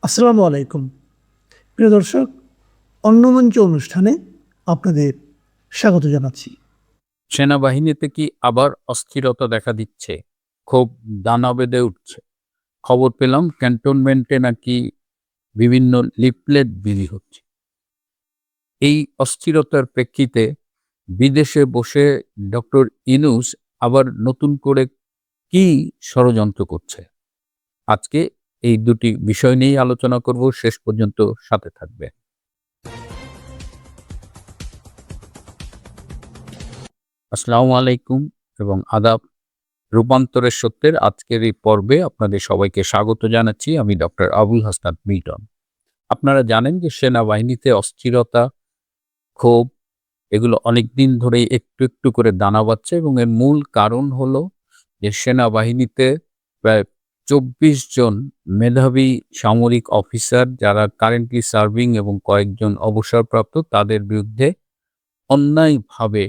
আসসালামু আলাইকুম। প্রিয় দর্শক, অন্নমঞ্চ অনুষ্ঠানে আপনাদের স্বাগত জানাচ্ছি। সেনাবাহিনীতে কি আবার অস্থিরতা দেখা দিচ্ছে? ক্ষোভ দানা বেঁধে উঠছে। খবর পেলাম ক্যান্টনমেন্টে নাকি বিভিন্ন লিফলেট বিলি হচ্ছে। এই অস্থিরতার প্রেক্ষিতে বিদেশে বসে ডক্টর ইউনূস আবার নতুন করে কি ষড়যন্ত্র করছে? আজকে এই দুটি বিষয় নিয়েই আলোচনা করব। শেষ পর্যন্ত সাথে থাকবে। আসসালামু আলাইকুম এবং আদাব। রূপান্তরের সত্যের আজকের এই পর্বে আপনাদের সবাইকে স্বাগত জানাচ্ছি। আমি ডক্টর আবুল হাসনাত মিল্টন। আপনারা জানেন যে সেনাবাহিনীতে অস্থিরতা, ক্ষোভ এগুলো অনেকদিন ধরেই একটু, একটু করে দানা বাঁধছে এবং এর মূল কারণ হলো যে সেনাবাহিনীতে প্রায় ২৪ জন মেধাবী সামরিক অফিসার যারা কারেন্টলি সার্ভিং এবং কয়েকজন অবসরপ্রাপ্ত তাদের বিরুদ্ধে অন্যায়ভাবে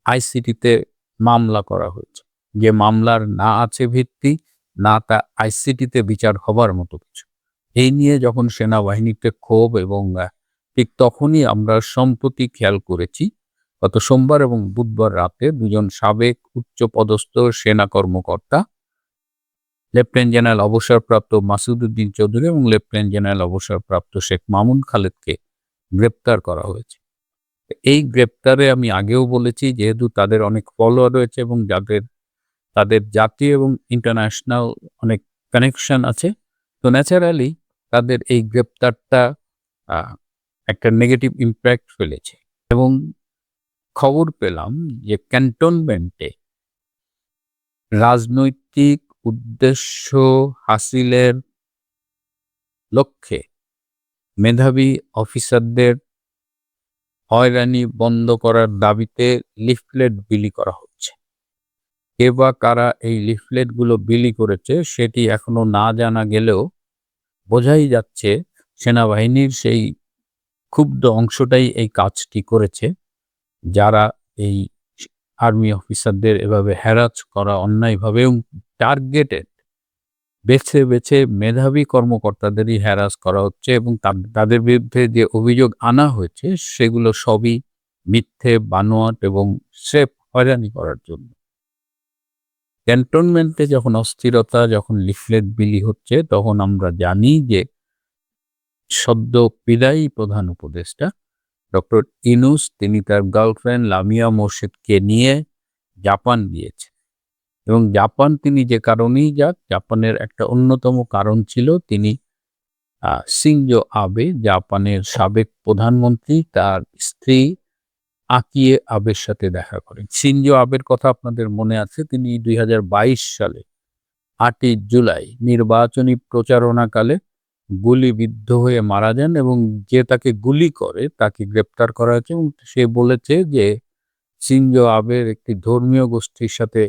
আইসিটিতে মামলা করা হয়েছে। যে মামলার না আছে ভিত্তি, না তা আইসিটিতে বিচার হবার মতো কিছু। এই নিয়ে যখন সেনাবাহিনীতে ক্ষোভ এবং ঠিক তখনই আমরা সম্প্রতি খেয়াল করেছি গত সোমবার এবং বুধবার রাতে দুজন সাবেক উচ্চপদস্থ সেনা কর্মকর্তা লেফটেন্যান্ট জেনারেল অবসরপ্রাপ্ত মাসুদ উদ্দিন চৌধুরী এবং লেফটেন্যান্ট জেনারেল অবসরপ্রাপ্ত শেখ মামুন খালেদকে গ্রেপ্তার করা হয়েছে। এই গ্রেপ্তারে আমি আগেও বলেছি যেহেতু তাদের অনেক ফলোয়ার রয়েছে এবং তাদের জাতীয় এবং ইন্টারন্যাশনাল অনেক কানেকশন আছে, তো ন্যাচারালি তাদের এই গ্রেপ্তারটা একটা নেগেটিভ ইম্প্যাক্ট ফেলেছে। এবং খবর পেলাম যে ক্যান্টনমেন্টে রাজনৈতিক উদ্দেশ্য হাসিলের লক্ষ্যে মেধাবী অফিসারদের হয়রানি বন্ধ করার দাবিতে লিফলেট বিলি করা হচ্ছে। কে বা কারা এই লিফলেটগুলো বিলি করেছে সেটি এখনো না জানা গেলেও বোঝাই যাচ্ছে সেনাবাহিনীর সেই ক্ষুব্ধ অংশটাই এই কাজটি করেছে, যারা এই আর্মি অফিসারদের এভাবে হ্যারাস করা অন্যায়ভাবে এবং টার্গেটেড বেছে বেছে মেধাবী কর্মকর্তাদেরই হ্যারাস করা হচ্ছে এবং তাদের বিরুদ্ধে যে অভিযোগ আনা হয়েছে সেগুলো সবই মিথ্যে, বানোয়াট এবং স্রেফ হয়রানি করার জন্য। ক্যান্টনমেন্টে যখন অস্থিরতা, যখন লিফলেট বিলি হচ্ছে তখন আমরা জানি যে সদ্য বিদায়ী প্রধান উপদেষ্টা ডক্টর ইউনূস তিনি তার গার্লফ্রেন্ড লামিয়া মোর্শেদকে নিয়ে জাপান গিয়েছে এবং জাপান তিনি যে কারণেই যাক, জাপানের একটা অন্যতম কারণ ছিল তিনি শিনজো আবে জাপানের সাবেক প্রধানমন্ত্রী তার স্ত্রী আকিয়ে আবের সাথে দেখা করেন। শিনজো আবের কথা আপনাদের মনে আছে, তিনি ২০২২ সালে ৮ই জুলাই নির্বাচনী প্রচারণাকালে গুলিবিদ্ধ হয়ে মারা যান এবং যে তাকে গুলি করে তাকে গ্রেপ্তার করা হয়েছে এবং সে বলেছে যে শিনজো আবের একটি ধর্মীয় গোষ্ঠীর সাথে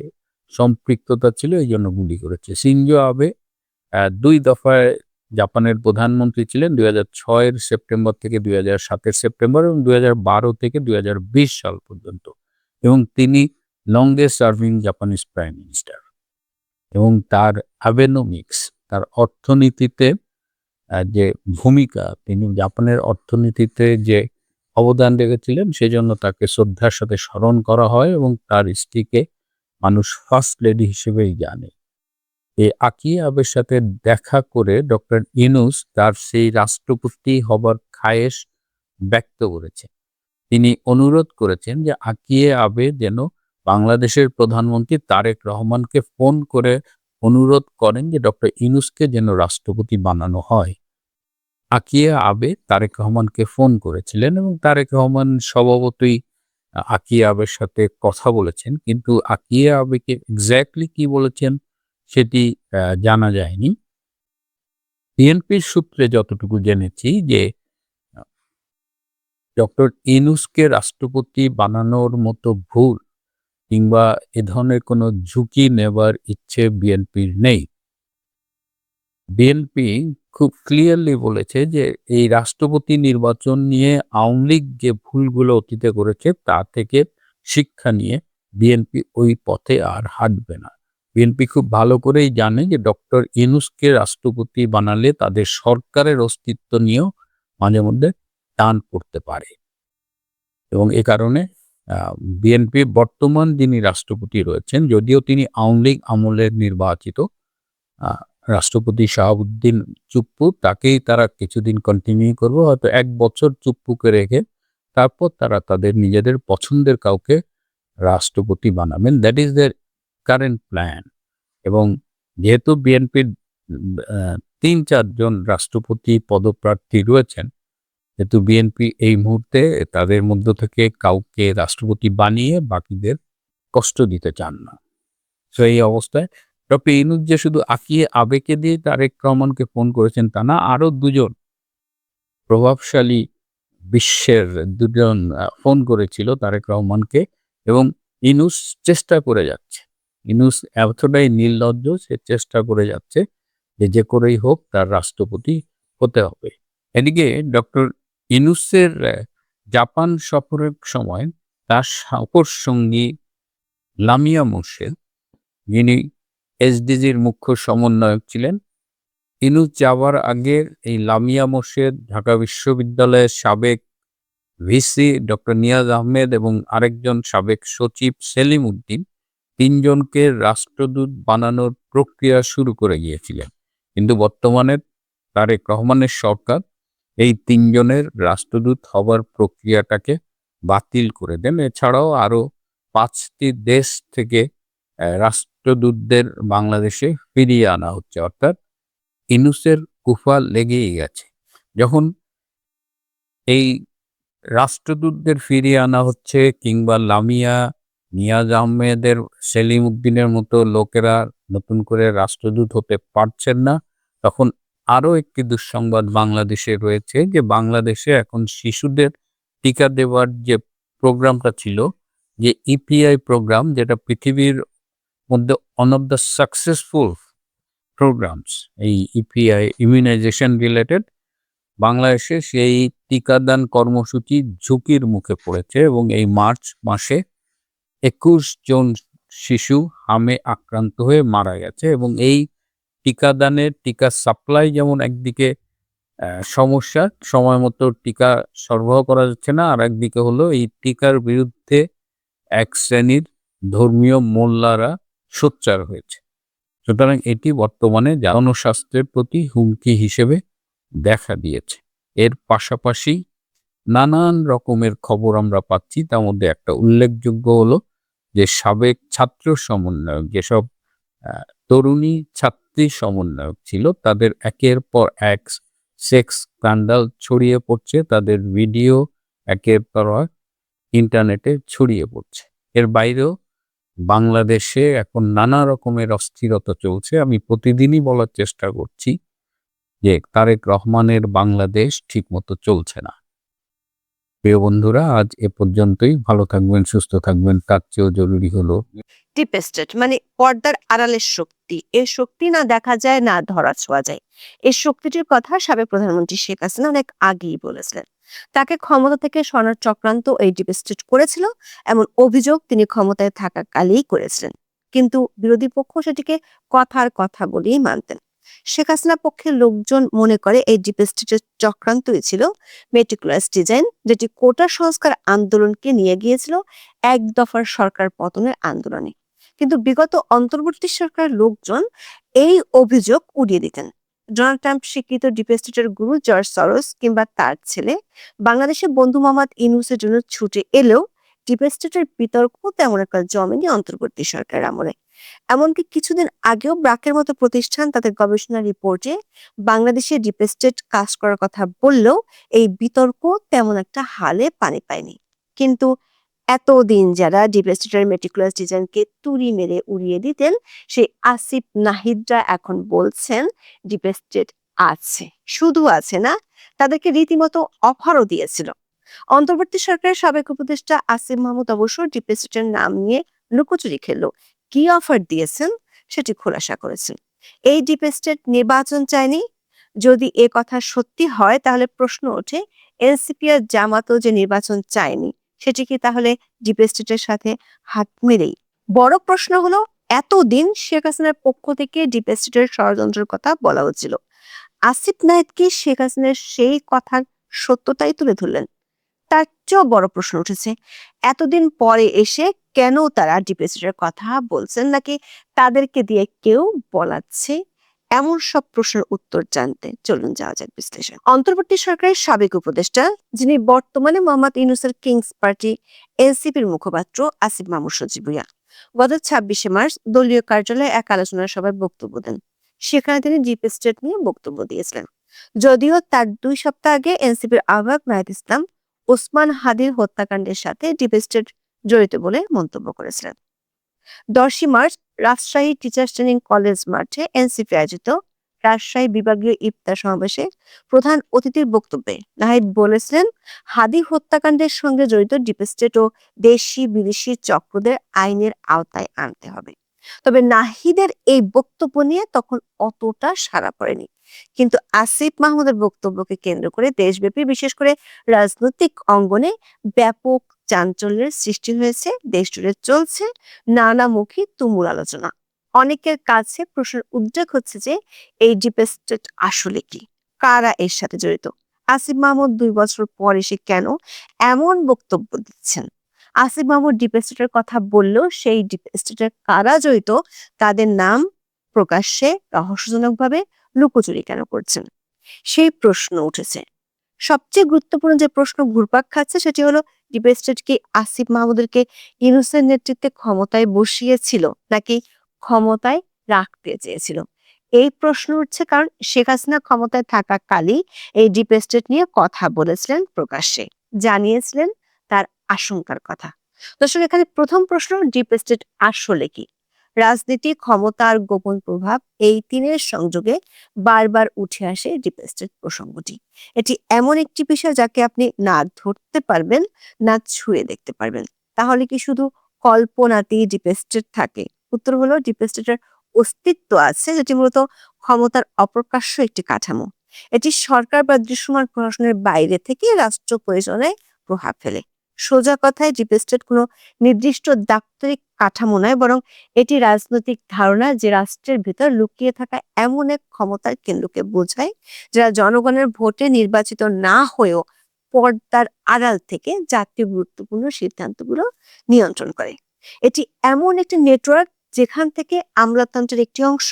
সম্পৃক্ততা ছিল, এই জন্য গুলি করেছে। শিনজো আবে ২ দফায় জাপানের প্রধানমন্ত্রী ছিলেন ২০০৬ সেপ্টেম্বর থেকে ২০০৭ সেপ্টেম্বর এবং ২০১২ থেকে ২০২০ সাল পর্যন্ত, এবং তিনি longest serving Japanese prime minister. এবং তার অ্যাবেনোমিক্স, তার অর্থনীতিতে যে ভূমিকা, তিনি জাপানের অর্থনীতিতে যে অবদান রেখেছিলেন সেজন্য তাকে শ্রদ্ধার সাথে স্মরণ করা হয় এবং তার স্ত্রীকে মানুষ ফার্স্ট লেডি হিসেবেই জানে। এই আকিয়ে আবের সাথে দেখা করে ডক্টর ইউনূস তার সেই রাষ্ট্রপতি হবার খায়েশ ব্যক্ত করেছেন। তিনি অনুরোধ করেছেন যে আকিয়ে আবে যেন বাংলাদেশের প্রধানমন্ত্রী তারেক রহমানকে ফোন করে অনুরোধ করেন যে ডক্টর ইউনূসকে যেন রাষ্ট্রপতি বানানো হয়। আকিয়ে আবে তারেক রহমানকে ফোন করেছিলেন এবং তারেক রহমান স্বভাবতই আকিয়ে আবের সাথে কথা বলেছেন, কিন্তু আকিয়ে আবেকে এক্স্যাক্টলি কি বলেছেন সেটি জানা যায়নি। বিএনপির সূত্রে যতটুকু জেনেছি যে ডক্টর ইউনূসকে রাষ্ট্রপতি বানানোর মতো ভুল কিংবা এ ধরনের কোনো ঝুঁকি নেবার ইচ্ছে বিএনপির নেই। বিএনপি খুব ক্লিয়ারলি বলেছে যে এই রাষ্ট্রপতি নির্বাচন নিয়ে আওয়ামী লীগ যে ভুলগুলো অতীতে করেছে তা থেকে শিক্ষা নিয়ে বিএনপি ওই পথে আর হাঁটবে না। বিএনপি খুব ভালো করেই জানে যে ডক্টর ইউনূসকে রাষ্ট্রপতি বানালে তাদের সরকারের অস্তিত্ব নিয়েও মাঝে মধ্যে টান পড়তে পারে এবং এ কারণে বিএনপি বর্তমান যিনি রাষ্ট্রপতি রয়েছেন, যদিও তিনি আওয়ামী লীগ আমলের নির্বাচিত রাষ্ট্রপতি শাহাবুদ্দিন চুপ্পু, তাকেই তারা কিছুদিন কন্টিনিউ করবে, হয়তো 1 বছর চুপ্পুকে রেখে তারপর তারা তাদের নিজেদের পছন্দের কাউকে রাষ্ট্রপতি বানাবেন। That is there current plan. এবং যেহেতু বিএনপির 3-4 জন রাষ্ট্রপতি পদপ্রার্থী রয়েছেন, যেহেতু বিএনপি এই মুহূর্তে তাদের মধ্য থেকে কাউকে রাষ্ট্রপতি বানিয়ে বাকিদের কষ্ট দিতে চান না। তো এই অবস্থায় ডক্টর ইউনূস যে শুধু আঁকিয়ে আবেগে দিয়ে তারেক রহমানকে ফোন করেছেন তা না, আরো 2 জন প্রভাবশালী বিশ্বের 2 জন ফোন করেছিল তারেক রহমানকে এবং ইউনূস চেষ্টা করে যাচ্ছে। ইউনূস এতটাই নির্লজ্জ, সে চেষ্টা করে যাচ্ছে যে করেই হোক তার রাষ্ট্রপতি হতে হবে। এদিকে ডক্টর ইউনূসের জাপান সফরের সময় তার সফর সঙ্গী লামিয়া মোরশেদ, যিনি এসডিজির মুখ্য সমন্বয়ক ছিলেন, ইউনূস যাওয়ার আগে এই লামিয়া মোরশেদ, ঢাকা বিশ্ববিদ্যালয়ের সাবেক ভিসি ডক্টর নিয়াজ আহমেদ এবং আরেকজন সাবেক সচিব সেলিম উদ্দিন 3 জনকে রাষ্ট্রদূত বানানোর প্রক্রিয়া শুরু করে গিয়েছিলেন। কিন্তু বর্তমানে তারেক রহমানের সরকার এই 3 জনের রাষ্ট্রদূত হবার প্রক্রিয়াটাকে বাতিল করে দেন। এছাড়াও আরো 5টি দেশ থেকে রাষ্ট্রদূতদের বাংলাদেশে ফিরিয়ে আনা হচ্ছে। অর্থাৎ ইউনূসের কুফা লেগেই গেছে। যখন এই রাষ্ট্রদূতদের ফিরিয়ে আনা হচ্ছে কিংবা লামিয়া, নিয়াজ আহমেদের, সেলিম উদ্দিনের মতো লোকেরা নতুন করে রাষ্ট্রদূত হতে পারছেন না, তখন আরো একটি দুঃসংবাদ বাংলাদেশে রয়েছে যে বাংলাদেশে এখন শিশুদের টিকা দেওয়ার যে প্রোগ্রামটা ছিল, যে ইপিআই প্রোগ্রাম, যেটা পৃথিবীর মধ্যে one of the successful programs, এই ইপিআই ইমিউনাইজেশন রিলেটেড, বাংলাদেশে সেই টিকাদান কর্মসূচি ঝুঁকির মুখে পড়েছে এবং এই মার্চ মাসে 21 জন শিশু হামে আক্রান্ত হয়ে মারা গেছে। এবং এই টিকাদানের টিকা সাপ্লাই যেমন একদিকে সমস্যা, সময় মতো টিকা সরবরাহ করা যাচ্ছে না, আর একদিকে হলো এই টিকার বিরুদ্ধে এক শ্রেণীর ধর্মীয় মোল্লারা সোচ্চার হয়েছে। সুতরাং এটি বর্তমানে জনস্বাস্থ্যের প্রতি হুমকি হিসেবে দেখা দিয়েছে। এর পাশাপাশি নানান রকমের খবর আমরা পাচ্ছি। তার মধ্যে একটা উল্লেখযোগ্য হলো যে সাবেক ছাত্র সমন্বয়ক, যেসব তরুণী ছাত্রী সমন্বয়ক ছিল, তাদের একের পর এক সেক্স স্ক্যান্ডাল ছড়িয়ে পড়ছে, তাদের ভিডিও একের পর এক ইন্টারনেটে ছড়িয়ে পড়ছে। এর বাইরেও বাংলাদেশে এখন নানা রকমের অস্থিরতা চলছে। আমি প্রতিদিনই বলার চেষ্টা করছি যে তারেক রহমানের বাংলাদেশ ঠিকমতো চলছে না। প্রিয় বন্ধুরা, আজ এ পর্যন্তই। ভালো থাকবেন, সুস্থ থাকবেন। তার চেয়েও জরুরি হলো ডিপ স্টেট মানে পর্দার আড়ালের শক্তি। এর শক্তি না দেখা যায়, না ধরা ছোঁয়া যায়। এই শক্তিটির কথা সাবেক প্রধানমন্ত্রী শেখ হাসিনা অনেক আগেই বলেছিলেন। তাকে ক্ষমতা থেকে সরানোর চক্রান্ত এই ডিপ স্টেট করেছিল, এমন অভিযোগ তিনি ক্ষমতায় থাকাকালেই করেছিলেন। কিন্তু বিরোধী পক্ষ সেটিকে কথার কথা বলেই মানতেন। শেখ হাসিনা পক্ষের লোকজন মনে করে এই ডিপ স্টেটের চক্রান্তই ছিল মেটিকুলাস ডিজাইন, যেটি কোটা সংস্কার আন্দোলনকে নিয়ে গিয়েছিল 1 দফার সরকার পতনের আন্দোলনে। কিন্তু বিগত অন্তর্বর্তী সরকারের লোকজন এই অভিযোগ উড়িয়ে দিতেন। ডোনাল্ড ট্রাম্প স্বীকৃত ডিপ স্টেটের গুরু জর্জ সরোস কিংবা তার ছেলে বাংলাদেশে বন্ধু মোহাম্মদ ইউনূসের জন্য ছুটে এলেও ডিপ স্টেটের বিতর্ক তেমন একটা জমেনি অন্তর্বর্তী সরকার আমলে। এমনকি কিছুদিন আগেও ব্রাকের মতো প্রতিষ্ঠান তাদের গবেষণা রিপোর্টে বাংলাদেশে ডিপ স্টেট কাজ করার কথা বললেও এই বিতর্ক তেমন একটা হালে পানি পায়নি। কিন্তু এতদিন যারা ডিপ স্টেটের মেটিকুলাস ডিজাইনকে তুড়ি মেরে উড়িয়ে দিতেন, সেই আসিফ নাহিদরা এখন বলছেন ডিপ স্টেট আছে, শুধু আছে না, তাদেরকে রীতিমতো অফারও দিয়েছিল। অন্তর্বর্তী সরকারের সাবেক উপদেষ্টা আসিফ মাহমুদ অবশ্য ডিপ স্টেটের নাম নিয়ে লুকোচুরি খেললো। কি অফার দিয়েছেন সেটি খোলাসা করেছেন। এই ডিপ স্টেট নির্বাচন চায়নি। যদি এ কথা সত্যি হয় তাহলে প্রশ্ন ওঠে, এনসিপি আর জামাতও যে নির্বাচন চায়নি, সেটি কি তাহলে ডিপ স্টেটের সাথে হাত মিলেই? বড় প্রশ্ন হলো, এতদিন শেখ হাসিনার পক্ষ থেকে ডিপ স্টেটের ষড়যন্ত্রের কথা বলা হচ্ছিল। আসিফ নাহিদ কি শেখ হাসিনার সেই কথার সত্যতাই তুলে ধরলেন? তার চেয়েও বড় প্রশ্ন উঠেছে, এতদিন পরে এসে কেন তারা ডিপ স্টেটের কথা বলছেন, নাকি তাদেরকে দিয়ে কেউ বলাচ্ছে? এমন সব প্রশ্নের উত্তর জানতে চলুন যাওয়া যাক বিশ্লেষণ। অন্তর্বর্তী সরকারের সাবেক উপদেষ্টা, যিনি বর্তমানে মোহাম্মদ ইউনূসের কিংস পার্টি এনসিপির মুখপাত্র আসিফ মাহমুদ সজীব ভুঁইয়া, গত 26শে মার্চ দলীয় কার্যালয়ে এক আলোচনা সভায় বক্তব্য দেন। সেখানে তিনি ডিপ স্টেট নিয়ে বক্তব্য দিয়েছিলেন। যদিও তার 2 সপ্তাহ আগে এনসিপির আহ্বায়ক নাহিদ ইসলাম ওসমান হাদির হত্যাকাণ্ডের সাথে ডিপ স্টেট জড়িত বলে মন্তব্য করেছিলেন। 10 March Rajshahi teachers training college মাঠে এনসিপি আয়োজিত রাজশাহী বিভাগীয় ইফতার সমাবেশে প্রধান অতিথির বক্তব্যে নাহিদ বলেছিলেন, হাদি হত্যাকাণ্ডের সঙ্গে জড়িত ডিপ স্টেট ও দেশি বিদেশি চক্রদের আইনের আওতায় আনতে হবে। তবে নাহিদের এই বক্তব্য নিয়ে তখন অতটা সাড়া পড়েনি। কিন্তু আসিফ মাহমুদের বক্তব্যকে কেন্দ্র করে দেশব্যাপী, বিশেষ করে রাজনৈতিক অঙ্গনে ব্যাপক চাঞ্চল্যের সৃষ্টি হয়েছে। দেশ জুড়ে চলছে নানামুখী তুমুল আলোচনা। অনেকের কাছে প্রশ্নের উদ্রেক হচ্ছে যে এই ডিপ স্টেট আসলে কি, কারা এর সাথে জড়িত? আসিফ মাহমুদ 2 বছর পর এসে কেন এমন বক্তব্য দিচ্ছেন? আসিফ মাহমুদ ডিপ স্টেটের কথা বললেও সেই ডিপ স্টেটের কারা জড়িত তাদের নাম প্রকাশ্যে রহস্যজনকভাবে লুকোচুরি কেন করছেন, সেই প্রশ্ন উঠেছে। সবচেয়ে গুরুত্বপূর্ণ যে প্রশ্ন ঘুরপাক খাচ্ছে সেটি হলো, ডিপ স্টেট কি আসিফ মাহমুদকে ইউনূসের নেতৃত্বে ক্ষমতায় বসিয়েছিল নাকি ক্ষমতায় রাখতে চেয়েছিল? এই প্রশ্ন উঠছে কারণ শেখ হাসিনা ক্ষমতায় থাকাকালই এই ডিপ স্টেট নিয়ে কথা বলেছিলেন, প্রকাশ্যে জানিয়েছিলেন তার আশঙ্কার কথা। দর্শক, এখানে প্রথম প্রশ্ন, ডিপ স্টেট আসলে কি? রাজনীতি, ক্ষমতা আর গোপন প্রভাব, এই তিনের সংযোগে বারবার উঠে আসে ডিপ স্টেট প্রসঙ্গটি। এটি এমন একটি বিষয় যাকে আপনি না ধরতে পারবেন না ছুঁয়ে দেখতে পারবেন। তাহলে কি শুধু কল্পনাতেই ডিপ স্টেট থাকে? উত্তর হলো, ডিপ স্টেটের অস্তিত্ব আছে, যেটি মূলত ক্ষমতার অপ্রকাশ্য একটি কাঠামো। এটি সরকার বা দৃশ্যমান প্রশাসনের বাইরে থেকে রাষ্ট্র পরিচালনায় প্রভাব ফেলে। সোজা কথায় ডিপ স্টেট কোনো নির্দিষ্ট দাপ্তরিক কাঠামো নয়, বরং এটি রাজনৈতিক ধারণা যে রাষ্ট্রের ভিতর লুকিয়ে থাকা এমন এক ক্ষমতার কেন্দ্রকে বোঝায় যারা জনগণের ভোটে নির্বাচিত না হয়েও পর্দার আড়াল থেকে জাতীয় গুরুত্বপূর্ণ সিদ্ধান্তগুলো নিয়ন্ত্রণ করে। এটি এমন একটি নেটওয়ার্ক যেখান থেকে আমলাতন্ত্রের একটি অংশ,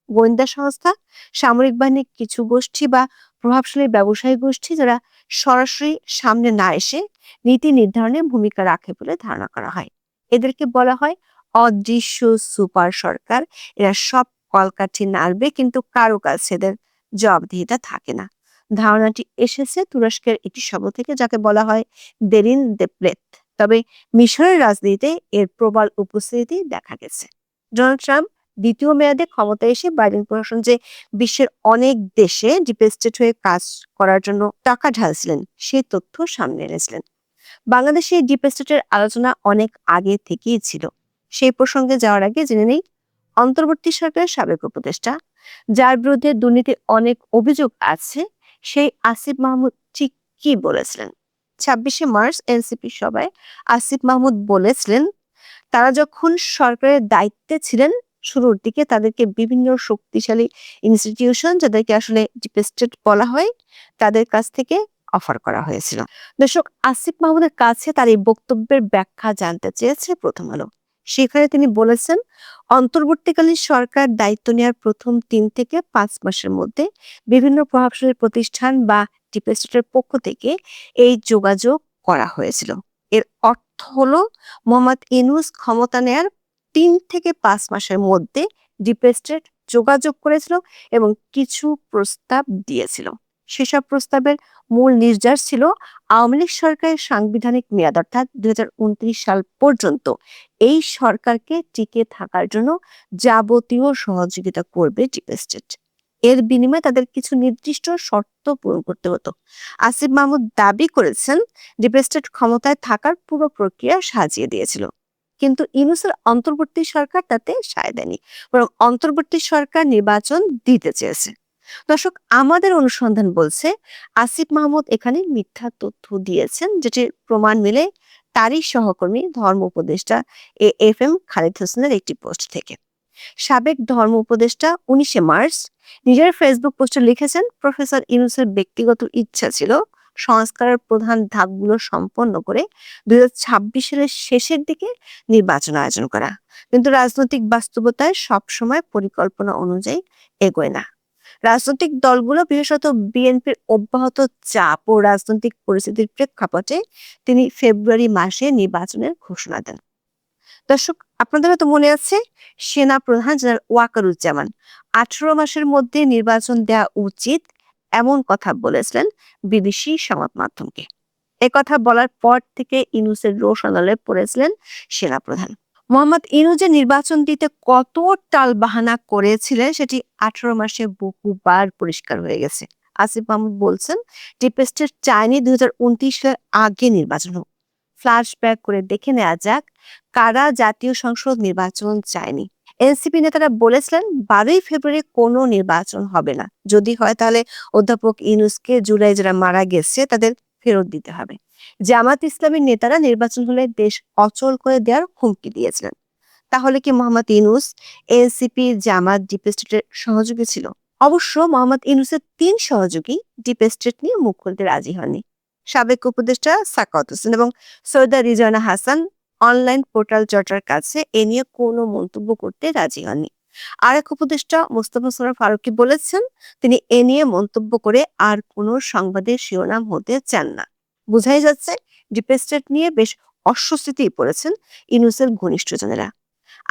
গোয়েন্দা সংস্থা, সামরিক বাহিনীর কিছু গোষ্ঠী বা প্রভাবশালী ব্যবসায়ী গোষ্ঠী, যারা সরাসরি সামনে না এসে নীতি নির্ধারণে ভূমিকা রাখে বলে ধারণা করা হয়। এদেরকে বলা হয় অদৃশ্য সুপার সরকার। এরা সব কলকাঠি নাড়বে, কিন্তু কারো কাছে এদের জবাবদিহিতা থাকে না। ধারণাটি এসেছে তুরস্কের একটি শব্দ থেকে, যাকে বলা হয় দেরিন দেপ্লেত। তবে মিশরের রাজনীতিতে এর প্রবল উপস্থিতি দেখা গেছে। ডোনাল্ড ট্রাম্প দ্বিতীয় মেয়াদে ক্ষমতায় এসে বাইডেন প্রশাসন যে বিশ্বের অনেক দেশে ডিপ স্টেট হয়ে কাজ করার জন্য টাকা ঢালছিলেন, সেই তথ্য সামনে এনেছিলেন। বাংলাদেশে ডিপ স্টেটের আলোচনা অনেক আগে থেকেই ছিল। সেই প্রসঙ্গে যাওয়ার আগে জেনে নেই, অন্তর্বর্তী সরকারের সাবেক উপদেষ্টা, যার বিরুদ্ধে দুর্নীতির অনেক অভিযোগ আছে, সেই আসিফ মাহমুদ ঠিক কি বলেছিলেন। 26শে মার্চ এনসিপি সভায় আসিফ মাহমুদ বলেছিলেন, তারা যখন সরকারের দায়িত্বে ছিলেন শুরুর দিকে তাদেরকে বিভিন্ন শক্তিশালী ইনস্টিটিউশন, যাদেরকে আসলে ডিপ স্টেট বলা হয়, তাদের কাছ থেকে অফার করা হয়েছিল। দর্শক, আসিফ মাহমুদের কাছে তার এই বক্তব্যের ব্যাখ্যা জানতে চেয়েছে প্রথম আলো। সেখানে তিনি বলেছেন, অন্তর্বর্তীকালীন সরকার দায়িত্ব নেওয়ার প্রথম 3 থেকে 5 মাসের মধ্যে বিভিন্ন প্রভাবশালী প্রতিষ্ঠান বা ডিপ স্টেটের পক্ষ থেকে এই যোগাযোগ করা হয়েছিল। এর অর্থ হলো, মোহাম্মদ ইউনূস ক্ষমতা নেয়ার 3 থেকে 5 মাসের মধ্যে ডিপ স্টেট যোগাযোগ করেছিল এবং কিছু প্রস্তাব দিয়েছিল। সেসব প্রস্তাবের মূল নির্যাস ছিল আওয়ামী লীগ সরকারের সাংবিধানিক মেয়াদ, অর্থাৎ 2029 সাল পর্যন্ত এই সরকারকে টিকে থাকার জন্য যাবতীয় সহযোগিতা করবে ডিপ স্টেট। এর বিনিময়ে তাদের কিছু নির্দিষ্ট শর্ত পূরণ করতে হতো। আসিফ মাহমুদ দাবি করেছেন, ডিপ স্টেট ক্ষমতায় থাকার পুরো প্রক্রিয়া সাজিয়ে দিয়েছিল, কিন্তু ইউনূসের অন্তর্বর্তী সরকার তাতে সায় দেয়নি, বরং অন্তর্বর্তী সরকার নির্বাচন দিতে চেয়েছে। দর্শক, আমাদের অনুসন্ধান বলছে আসিফ মাহমুদ এখানে মিথ্যা তথ্য দিয়েছেন, যেটির প্রমাণ মিলে তারই সহকর্মী ধর্ম উপদেষ্টা AFM খালিদ হোসেনের একটি পোস্ট থেকে। সাবেক ধর্ম উপদেষ্টা 19শে মার্চ নিজের ফেসবুক পোস্টে লিখেছেন, প্রফেসর ইউনূসের ব্যক্তিগত ইচ্ছা ছিল সংস্কারের প্রধান ধাপগুলো সম্পন্ন করে 2026 সালের শেষের দিকে নির্বাচন আয়োজন করা, কিন্তু রাজনৈতিক বাস্তবতায় সবসময় পরিকল্পনা অনুযায়ী এগোয় না। রাজনৈতিক দলগুলো, বিশেষত বিএনপির অব্যাহত চাপ ও রাজনৈতিক পরিস্থিতির প্রেক্ষাপটে তিনি ফেব্রুয়ারি মাসে নির্বাচনের ঘোষণা দেন। দর্শক, আপনাদের তো মনে আছে, সেনা প্রধান জেনারেল ওয়াকারুজ্জামান 18 মাসের মধ্যে নির্বাচন দেওয়া উচিত এমন কথা বলেছিলেন বিদেশি সংবাদ মাধ্যমকে। কথা বলার পর থেকে ইউনূসের রোষানলে পড়েছিলেন সেনা প্রধান। মোহাম্মদ ইউনূস যে নির্বাচন দিতে কত টালবাহানা করেছিলেন সেটি 18 মাসে বহুবার পরিষ্কার হয়ে গেছে। আসিফ মাহমুদ বলছেন, ডিপ স্টেট চায়নি 2029 সালের আগে নির্বাচন হোক। ফ্ল্যাশব্যাক করে দেখে নেওয়া যাক কারা জাতীয় সংসদ নির্বাচন চায়নি। এনসিপি নেতারা বলেছিলেন 12ই ফেব্রুয়ারি কোনো নির্বাচন হবে না, যদি হয় তাহলে অধ্যাপক ইউনূসকে জুলাই যারা মারা গেছে তাদের ফেরত দিতে হবে। জামাত ইসলামের নেতারা নির্বাচন হলে দেশ অচল করে দেওয়ার হুমকি দিয়েছিলেন। তাহলে কি মোহাম্মদ ইউনূস এনসিপি, জামাত, ডিপ স্টেটের সহযোগী ছিল? অবশ্য মোহাম্মদ ইউনূসের 3 সহযোগী ডিপ স্টেট নিয়ে মুখ খুলতে রাজি হননি। সাবেক উপদেষ্টা সাখাওয়াত হোসেন এবং সৈয়দা রিজওয়ানা হাসান অনলাইন পোর্টাল জটার কাছে এ নিয়ে কোনো মন্তব্য করতে রাজি হননি। আরেক উপদেষ্টা মোস্তফা সরোয়ার ফারুকী বলেছেন, তিনি এ নিয়ে মন্তব্য করে আর কোনো সংবাদের শিরোনাম হতে চান না। বোঝাই যাচ্ছে ডিপ স্টেট নিয়ে বেশ অস্বস্তিতেই পড়েছেন ইউনূসের ঘনিষ্ঠজনেরা।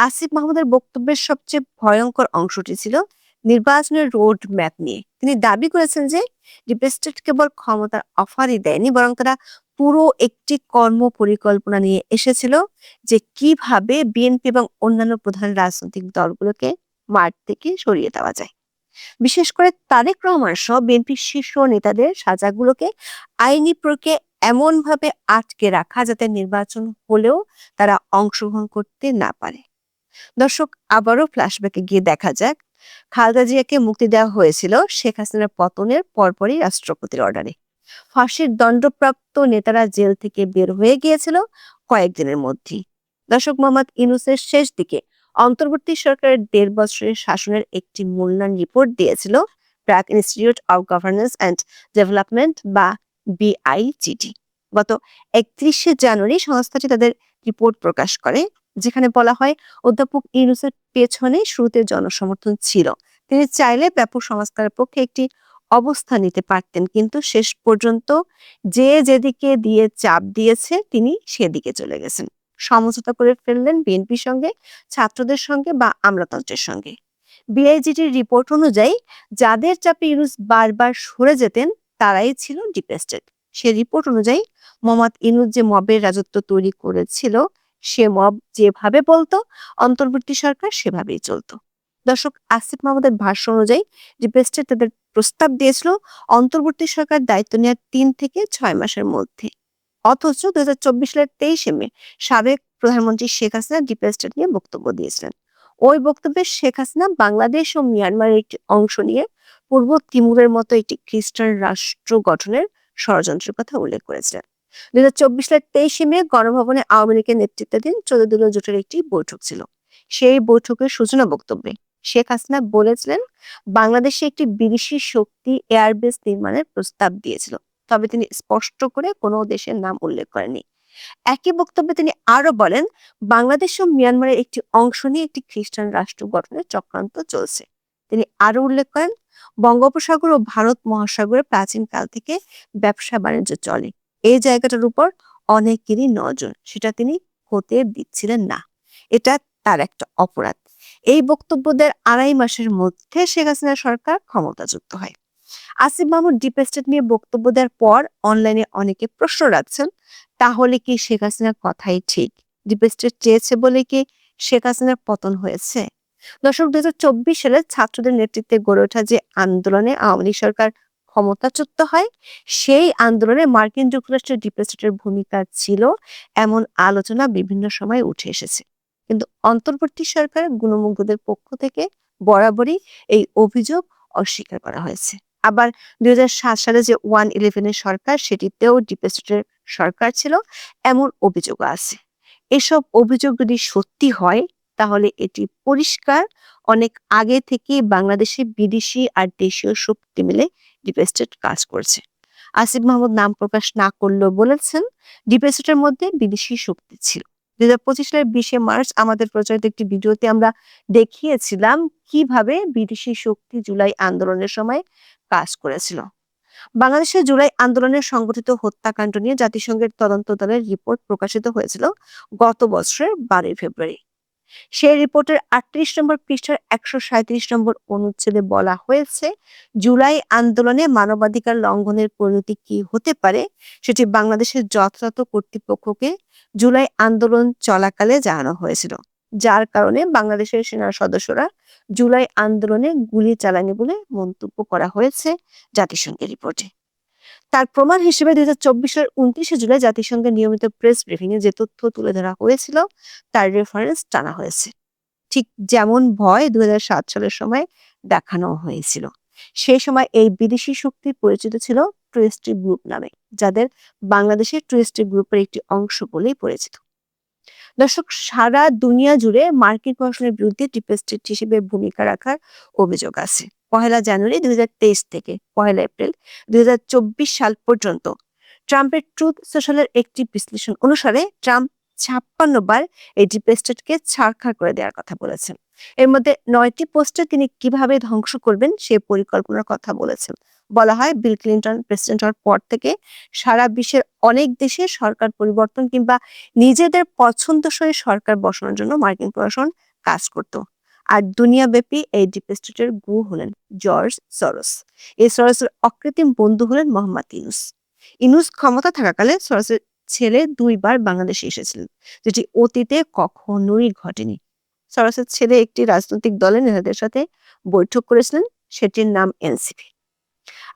আসিফ মাহমুদের বক্তব্যের সবচেয়ে ভয়ঙ্কর অংশটি ছিল নির্বাচনের রোড ম্যাপ নিয়ে। তিনি দাবি করেছেন যে ডিপ স্টেট কেবল ক্ষমতার অফারই দেয়নি, বরং তারা পুরো একটি কর্ম পরিকল্পনা নিয়ে এসেছিল যে কিভাবে বিএনপি এবং অন্যান্য প্রধান রাজনৈতিক দলগুলোকে মাঠ থেকে সরিয়ে দেওয়া যায়। বিশেষ করে তারেক রহমান সহ বিএনপির শীর্ষ নেতাদের সাজাগুলোকে আইনি প্রক্রিয়ায় এমন ভাবে আটকে রাখা যাতে নির্বাচন হলেও তারা অংশগ্রহণ করতে না পারে। দর্শক, আবারও ফ্ল্যাশব্যাকে গিয়ে দেখা যাক, খালেদা জিয়াকে মুক্তি দেওয়া হয়েছিল শেখ হাসিনার পতনের পরপরই রাষ্ট্রপতির অর্ডারে। ফাঁসির দণ্ডপ্রাপ্ত নেতারা জেল থেকে বের হয়ে গিয়েছিল কয়েকদিনের মধ্যেই। দর্শক, মোহাম্মদ ইউনূসের শেষ দিকে অন্তর্বর্তী সরকারের 1.5 বছরের শাসনের একটি মূল্যায়ন রিপোর্ট দিয়েছিল BRAC institute of governance and development বা BIGD। গত 31শে জানুয়ারি সংস্থাটি তাদের রিপোর্ট প্রকাশ করে, যেখানে বলা হয় অধ্যাপক ইউনূসের পেছনে শুরুতে জনসমর্থন ছিল। তিনি চাইলে ব্যাপক সংস্কারের পক্ষে একটি অবস্থান নিতে পারতেন, কিন্তু শেষ পর্যন্ত যে যেদিকে দিয়ে চাপ দিয়েছে তিনি সেদিকে চলে গেছেন। সমঝোতা করে ফেললেন বিএনপির সঙ্গে, ছাত্রদের সঙ্গে বা আমলাতন্ত্রের সঙ্গে। BIGDর রিপোর্ট অনুযায়ী যাদের চাপে ইউনূস বারবার সরে যেতেন তারাই ছিল ডিপ স্টেট। সে রিপোর্ট অনুযায়ী মোহাম্মদ ইউনূস যে মবের রাজত্ব তৈরি করেছিল, সে মব যেভাবে বলতো অন্তর্বর্তী সরকার সেভাবেই চলতো। দর্শক, আসিফ মাহমুদের ভাষ্য অনুযায়ী ডিপ স্টেট তাদের প্রস্তাব দিয়েছিল অন্তর্বর্তী সরকার দায়িত্ব নেওয়ার 3 থেকে 6 মাসের মধ্যে। অথচ 2024 সালের 23শে মে সাবেক প্রধানমন্ত্রী শেখ হাসিনা ডিপ স্টেট নিয়ে বক্তব্য দিয়েছিলেন। ওই বক্তব্যে শেখ হাসিনা বাংলাদেশ ও মিয়ানমারের একটি অংশ নিয়ে পূর্ব তিমুরের মতো একটি খ্রিস্টান রাষ্ট্র গঠনের ষড়যন্ত্রের কথা উল্লেখ করেছিলেন। 2024 সালের 23শে মে গণভবনে আওয়ামী লীগের নেতৃত্বাধীন 14 দলীয় জোটের একটি বৈঠক ছিল। সেই বৈঠকের সূচনা বক্তব্যে শেখ হাসিনা বলেছিলেন, বাংলাদেশে একটি বিদেশি শক্তি এয়ারবেস নির্মাণের প্রস্তাব দিয়েছিল, তবে তিনি স্পষ্ট করে কোনো দেশের নাম উল্লেখ করেননি। একই বক্তব্যে তিনি আরো বলেন, বাংলাদেশ ও মিয়ানমারের একটি অংশ নিয়ে একটি খ্রিস্টান রাষ্ট্র গঠনের চক্রান্ত চলছে। তিনি আরো উল্লেখ করেন, বঙ্গোপসাগর ও ভারত মহাসাগরে প্রাচীনকাল থেকে ব্যবসা বাণিজ্য চলে। এই জায়গাটার উপর অনেকেরই নজর, সেটা তিনি হতে দিচ্ছিলেন না। এটা তার একটা অপরাধ। এই বক্তব্য দেওয়ার 2.5 মাসের মধ্যে শেখ হাসিনা সরকার ক্ষমতাচ্যুত হয়। আসিফ মাহমুদ ডিপ স্টেট নিয়ে বক্তব্য দেওয়ার পর অনলাইনে অনেকে প্রশ্ন রাখছেন, তাহলে কি শেখ হাসিনার কথাই ঠিক? ডিপ স্টেট চেয়েছে বলে কি শেখ হাসিনার পতন হয়েছে? দর্শক, 2024 সালে ছাত্রদের নেতৃত্বে গড়ে ওঠা যে আন্দোলনে আওয়ামী লীগ সরকার ক্ষমতাচ্যুত হয়, সেই আন্দোলনে মার্কিন যুক্তরাষ্ট্রের ডিপ স্টেটের ভূমিকা ছিল এমন আলোচনা বিভিন্ন সময় উঠে এসেছে। কিন্তু অন্তর্বর্তী সরকারের গুণমুগ্ধদের পক্ষ থেকে বরাবরই এই অভিযোগ অস্বীকার করা হয়েছে। আবার 2007 সালে যে 1-11 সরকার, সেটিতেও ডিপ স্টেটের সরকার ছিল এমন অভিযোগও আছে। এসব অভিযোগ যদি সত্যি হয়, তাহলে এটি পরিষ্কার অনেক আগে থেকে বাংলাদেশে বিদেশি আর দেশীয় শক্তি মিলে ডিপ স্টেট কাজ করছে। আসিফ মাহমুদ নাম প্রকাশ না করলেও বলেছেন ডিপ স্টেটের মধ্যে বিদেশি শক্তি ছিল। 2025 সালের 20শে মার্চ আমাদের প্রচারিত একটি ভিডিওতে আমরা দেখিয়েছিলাম কিভাবে বিদেশি শক্তি জুলাই আন্দোলনের সময় কাজ করেছিল। বাংলাদেশে জুলাই আন্দোলনের সংগঠিত হত্যাকাণ্ড নিয়ে জাতিসংঘের তদন্ত দলের রিপোর্ট প্রকাশিত হয়েছিল গত বছরের 12 ফেব্রুয়ারি। সেই রিপোর্টের 38 নম্বর পৃষ্ঠার 137 নম্বর অনুচ্ছেদে বলা হয়েছে, জুলাই আন্দোলনে মানবাধিকার লঙ্ঘনের পরিণতি কি হতে পারে সেটি বাংলাদেশের যথাযথ কর্তৃপক্ষকে জুলাই আন্দোলন চলাকালে জানানো হয়েছিল, যার কারণে বাংলাদেশের সেনার সদস্যরা জুলাই আন্দোলনে গুলি চালানি বলে মন্তব্য করা হয়েছে জাতিসংঘের রিপোর্টে। তার প্রমাণ হিসেবে 2024 সালের 29শে জুলাই জাতিসংঘের নিয়মিত প্রেস ব্রিফিং এ যে তথ্য তুলে ধরা হয়েছিল তার রেফারেন্স টানা হয়েছে। ঠিক যেমন ভয় 2007 সালের সময় দেখানো হয়েছিল। সেই সময় এই বিদেশি শক্তি পরিচিত ছিল ট্রুইস্টি গ্রুপ নামে, যাদের বাংলাদেশের ট্রুইস্টি গ্রুপের একটি অংশ বলেই পরিচিত। দর্শক, সারা দুনিয়া জুড়ে মার্কিন প্রশাসনের বিরুদ্ধে ডিপ স্টেট হিসেবে ভূমিকা রাখার অভিযোগ আছে। 1 জানুয়ারি 2023 থেকে 1 এপ্রিল 2024 সাল পর্যন্ত ট্রাম্পের ট্রুথ সোশ্যালের একটি বিশ্লেষণ অনুসারে ট্রাম্প 56 বার এই ডিপ স্টেটকে ছারখার করে দেওয়ার কথা বলেছেন। এর মধ্যে 9টি পোস্টে তিনি কিভাবে ধ্বংস করবেন সে পরিকল্পনার কথা বলেছেন। বলা হয়, বিল ক্লিন্টন প্রেসিডেন্ট হওয়ার পর থেকে সারা বিশ্বের অনেক দেশে সরকার পরিবর্তন কিংবা নিজেদের পছন্দসই সরকার বসানোর জন্য মার্কিন প্রশাসন কাজ করত। আর দুনিয়াব্যাপী এই ডিপ স্টেটের গুরু হলেন জর্জ সরোস। এই সরোসের অকৃত্রিম বন্ধু হলেন মোহাম্মদ ইউনূস। ইউনূস ক্ষমতা থাকাকালে সরোসের ছেলে 2 বার বাংলাদেশে এসেছিলেন, যেটি অতীতে কখনোই ঘটেনি। সরোসের ছেলে একটি রাজনৈতিক দলের নেতাদের সাথে বৈঠক করেছিলেন, সেটির নাম এনসিপি।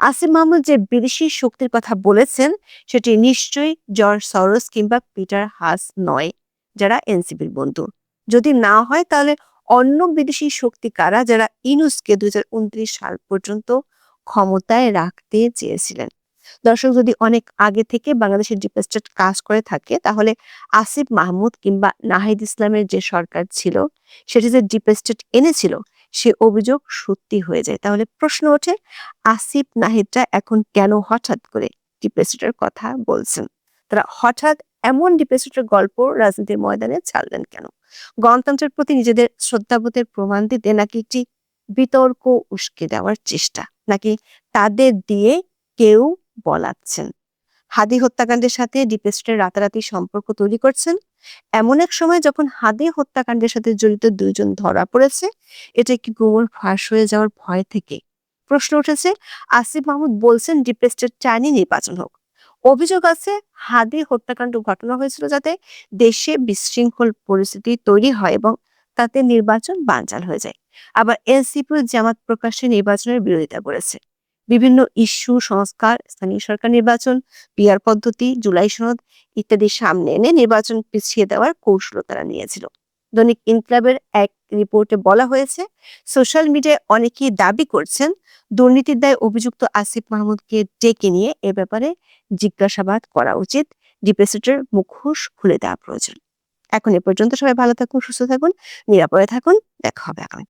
আসিফ মাহমুদ যে বিদেশি শক্তির কথা বলেছেন সেটি নিশ্চয়ই জর্জ সরোস কিংবা পিটার হাস নয়, যারা এনসিপির বন্ধু। যদি না হয় তাহলে অন্য বিদেশি শক্তি কারা, যারা ইউনূসকে 2029 সাল পর্যন্ত ক্ষমতায় রাখতে চেয়েছিলেন? দর্শক, যদি অনেক আগে থেকে বাংলাদেশের ডিপ স্টেট কাজ করে থাকে তাহলে আসিফ মাহমুদ কিংবা নাহিদ ইসলামের যে সরকার ছিল সেটি যে ডিপ স্টেট এনেছিল সে অভিযোগ সত্যি হয়ে যায়। তাহলে প্রশ্ন ওঠে, আসিফ নাহিদরা এখন কেন হঠাৎ করে ডিপ স্টেটের কথা বলছেন? তারা হঠাৎ এমন ডিপ স্টেটের গল্প রাজনীতির ময়দানে ছাড়লেন কেন? গণতন্ত্রের প্রতি নিজেদের শ্রদ্ধাবোধের প্রমাণ দিতে, নাকি একটি বিতর্ক উস্কে দেওয়ার চেষ্টা, নাকি তাদের দিয়ে কেউ বলাচ্ছেন? হাদি হত্যাকাণ্ডের সাথে ডিপ স্টেটের রাতারাতি সম্পর্ক তৈরি করছেন এমন এক সময় যখন হাদি হত্যাকাণ্ডের সাথে জড়িত 2 জন ধরা পড়েছে। এটা কি গুমর ফাঁস হয়ে যাওয়ার ভয় থেকে? প্রশ্ন উঠেছে, আসিফ মাহমুদ বলছেন ডিপ স্টেট চায়নি নির্বাচন হোক। অভিযোগ আছে হাদি হত্যাকাণ্ড ঘটনা হয়েছিল যাতে দেশে বিশৃঙ্খল পরিস্থিতি তৈরি হয় এবং তাতে নির্বাচন বানচাল হয়ে যায়। আবার এনসিপি জামাত প্রকাশ্যে নির্বাচনের বিরোধিতা করেছে। বিভিন্ন ইস্যু, সংস্কার, স্থানীয় সরকার নির্বাচন, পিআর পদ্ধতি, জুলাই সনদ ইত্যাদি সামনে এনে নির্বাচন পিছিয়ে দেওয়ার কৌশল তারা নিয়েছিল। দৈনিক ইনকিলাবের এক রিপোর্টে বলা হয়েছে, সোশ্যাল মিডিয়ায় অনেকেই দাবি করছেন দুর্নীতির দায়ে অভিযুক্ত আসিফ মাহমুদকে ডেকে নিয়ে এ ব্যাপারে জিজ্ঞাসাবাদ করা উচিত, ডিপ স্টেটের মুখোশ খুলে দেওয়া প্রয়োজন। এখন এ পর্যন্ত, সবাই ভালো থাকুন, সুস্থ থাকুন, নিরাপদে থাকুন। দেখা হবে আগামী